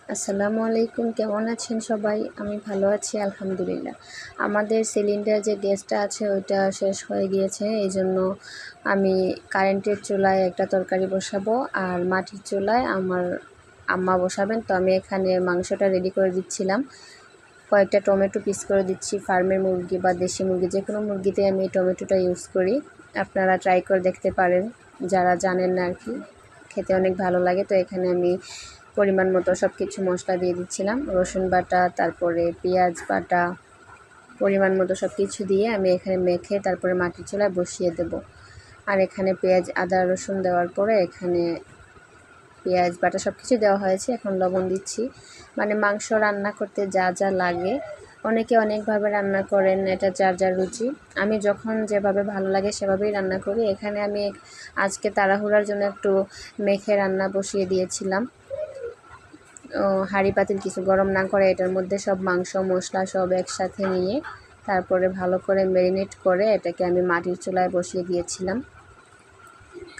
আসসালামু আলাইকুম, কেমন আছেন সবাই? আমি ভালো আছি আলহামদুলিল্লাহ। আমাদের সিলিন্ডার যে গ্যাসটা আছে ওইটা শেষ হয়ে গিয়েছে, এই জন্য আমি কারেন্টের চুলায় একটা তরকারি বসাবো আর মাটির চুলায় আমার আম্মা বসাবেন। তো আমি এখানে মাংসটা রেডি করে দিচ্ছিলাম। কয়েকটা টমেটো পিস করে দিচ্ছি। ফার্মের মুরগি বা দেশি মুরগি যে কোনো মুরগিতে আমি এই টমেটোটা ইউজ করি। আপনারা ট্রাই করে দেখতে পারেন যারা জানেন না আর কি, খেতে অনেক ভালো লাগে। তো এখানে আমি পরিমাণ মতো সব কিছু মশলা দিয়ে দিচ্ছিলাম, রসুন বাটা, তারপরে পেঁয়াজ বাটা, পরিমাণ মতো সব কিছু দিয়ে আমি এখানে মেখে তারপরে মাটির চুলায় বসিয়ে দেব। আর এখানে পেঁয়াজ আদা রসুন দেওয়ার পরে এখানে পেঁয়াজ বাটা সব কিছু দেওয়া হয়েছে। এখন লবণ দিচ্ছি। মানে মাংস রান্না করতে যা যা লাগে অনেকে অনেকভাবে রান্না করেন, এটা যার যার রুচি। আমি যখন যেভাবে ভালো লাগে সেভাবেই রান্না করি। এখানে আমি আজকে তাড়াহুড়ার জন্য একটু মেখে রান্না বসিয়ে দিয়েছিলাম। হাঁড়ি পাতিল কিছু গরম না করে এটার মধ্যে সব মাংস মশলা সব একসাথে নিয়ে তারপরে ভালো করে ম্যারিনেট করে এটাকে আমি মাটির চুলায় বসিয়ে দিয়েছিলাম।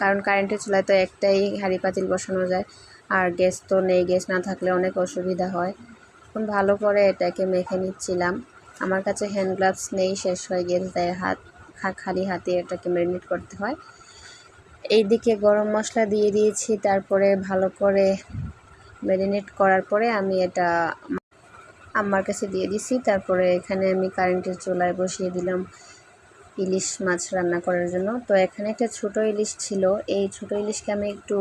কারণ কারেন্টের চুলায় তো একটাই হাঁড়ি পাতিল বসানো যায়, আর গ্যাস তো নেই। গ্যাস না থাকলে অনেক অসুবিধা হয়। এখন ভালো করে এটাকে মেখে নিচ্ছিলাম। আমার কাছে হ্যান্ড গ্লাভস নেই, শেষ হয়ে গিয়েছে, তাই খালি হাতে এটাকে ম্যারিনেট করতে হয়। এইদিকে গরম মশলা দিয়ে দিয়েছি, তারপরে ভালো করে ম্যারিনেট করার পরে আমি এটা আম্মার কাছে দিয়ে দিছি। তারপরে এখানে আমি কারেন্টের চুলায় বসিয়ে দিলাম ইলিশ মাছ রান্না করার জন্য। তো এখানে একটা ছোট ইলিশ ছিল, এই ছোট ইলিশকে আমি একটু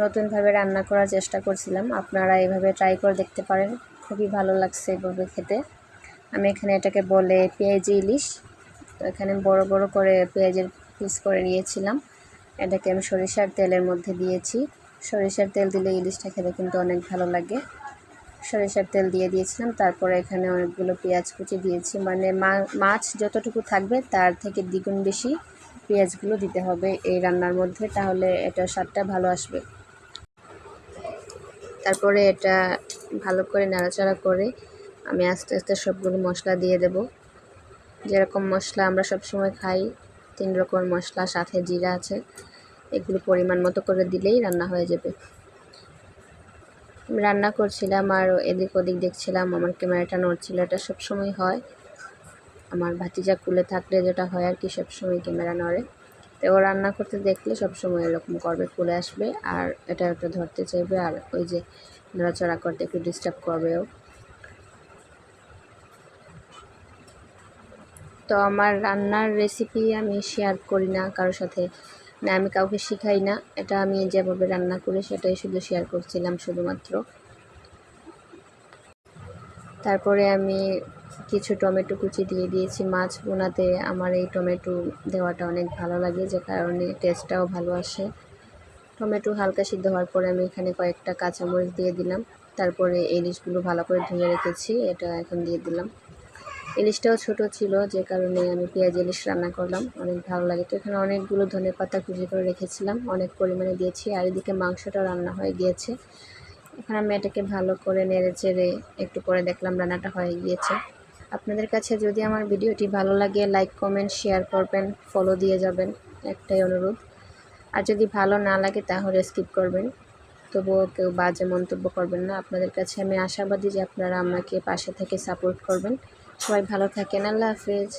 নতুনভাবে রান্না করার চেষ্টা করছিলাম। আপনারা এভাবে ট্রাই করে দেখতে পারেন, খুবই ভালো লাগছে এভাবে খেতে। আমি এখানে এটাকে বলে পেঁয়াজি ইলিশ। তো এখানে বড় বড় করে পেঁয়াজের পিস করে নিয়েছিলাম। এটাকে আমি সরিষার তেলের মধ্যে দিয়েছি। সরিষার তেল দিলে ইলিশটা খেতে কিন্তু অনেক ভালো লাগে। সরিষার তেল দিয়ে দিয়েছিলাম। তারপরে এখানে অনেকগুলো পেঁয়াজ কুচি দিয়েছি। মানে মাছ যতটুকু থাকবে তার থেকে দ্বিগুণ বেশি পেঁয়াজগুলো দিতে হবে এই রান্নার মধ্যে, তাহলে এটার স্বাদটা ভালো আসবে। তারপরে এটা ভালো করে নাড়াচাড়া করে আমি আস্তে আস্তে সবগুলো মশলা দিয়ে দেব। যেরকম মশলা আমরা সবসময় খাই, 3 রকমের মশলা, সাথে জিরা আছে, এগুলো পরিমাণ মতো করে দিলেই রান্না হয়ে যাবে। রান্না করছিলাম আর এদিক ওদিক দেখছিলাম, আমার ক্যামেরাটা নড়ছিল। এটা সবসময় হয়, আমার ভাতিজা কুলে থাকলে যেটা হয় আর কি, সবসময় ক্যামেরা নড়ে। তো ও রান্না করতে দেখলে সবসময় এরকম করবে, কুলে আসবে আর এটা একটা ধরতে চাইবে, আর ওই যে নড়াচড়া করতে একটু ডিস্টার্ব করবে ও। তো আমার রান্নার রেসিপি আমি শেয়ার করি না কারোর সাথে, না আমি কাউকে শিখাই না। এটা আমি যেভাবে রান্না করি সেটাই শুধু শেয়ার করছিলাম শুধুমাত্র। তারপরে আমি কিছু টমেটো কুচি দিয়ে দিয়েছি। মাছ ভুনাতে আমার এই টমেটো দেওয়াটা অনেক ভালো লাগে, যে কারণে টেস্টটাও ভালো আসে। টমেটো হালকা সিদ্ধ হওয়ার পরে আমি এখানে কয়েকটা কাঁচামরিচ দিয়ে দিলাম। তারপরে ইলিশগুলো ভালো করে ধুয়ে রেখেছি, এটা এখন দিয়ে দিলাম। ইলিশটাও ছোট ছিল, যে কারণে আমি পেঁয়াজ ইলিশ রান্না করলাম, অনেক ভালো লাগে। তো এখানে অনেকগুলো ধনেপাতা কুচি করে রেখেছিলাম, অনেক পরিমাণে দিয়েছি। আর এদিকে মাংসটা রান্না হয়ে গিয়েছে। এখন আমি এটাকে ভালো করে নেড়ে চেড়ে একটু পরে দেখলাম রান্নাটা হয়ে গিয়েছে। আপনাদের কাছে যদি আমার ভিডিওটি ভালো লাগে লাইক কমেন্ট শেয়ার করবেন, ফলো দিয়ে যাবেন, একটাই অনুরোধ। আর যদি ভালো না লাগে তাহলে স্কিপ করবেন, তবুও কেউ বাজে মন্তব্য করবেন না। আপনাদের কাছে আমি আশাবাদী যে আপনারা আমাকে পাশে থেকে সাপোর্ট করবেন। সবাই ভালো থাকেন, আল্লাহ হাফেজ।